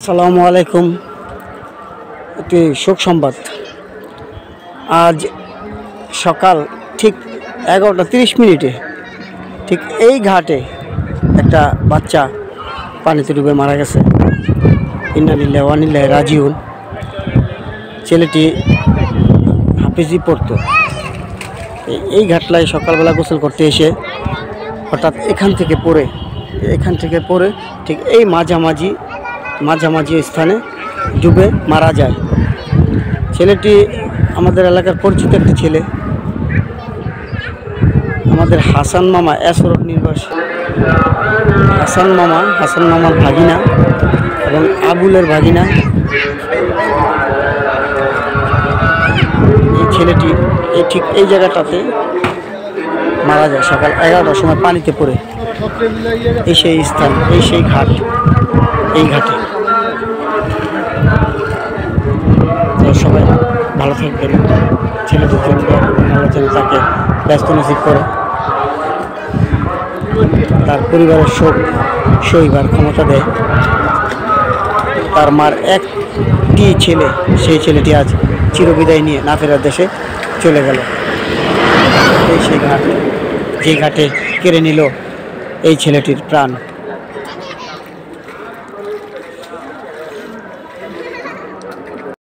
আসসালামু আলাইকুম। একটি শোক সংবাদ। আজ সকাল ঠিক 11:30 ঠিক এই ঘাটে একটা বাচ্চা পানিতে ডুবে মারা গেছে। ইন্না লিল্লাহি ওয়া ইন্না ইলাইহি রাজিউন। ছেলেটি হাফিজি পড়তো। এই ঘাটলায় সকালবেলা গোসল করতে এসে হঠাৎ এখান থেকে পড়ে ঠিক এই মাঝামাঝি স্থানে ডুবে মারা যায়। ছেলেটি আমাদের এলাকার পরিচিত একটি ছেলে, আমাদের হাসান মামা এসরোড নির্বাসী হাসান মামার ভাগিনা এবং আবুলের ভাগিনা। এই ছেলেটি ঠিক এই জায়গাটাতে মারা যায় সকাল 11টার সময় পানিতে পড়ে। এই সেই স্থান, এই সেই ঘাট, এই ঘাটে। তো সবাই ভালো থাকবেন। ছেলেটির জন্য আল্লাহ যেন তাকে ব্যস্ত নসিব করে, তার পরিবারের শোক সইবার ক্ষমতা দেয়। তার মার একটি ছেলে, সেই ছেলেটি আজ চিরবিদায় নিয়ে না ফেরার দেশে চলে গেল। এই সেই ঘাট, যে ঘাটে কেড়ে নিল এই ছেলেটির প্রাণ।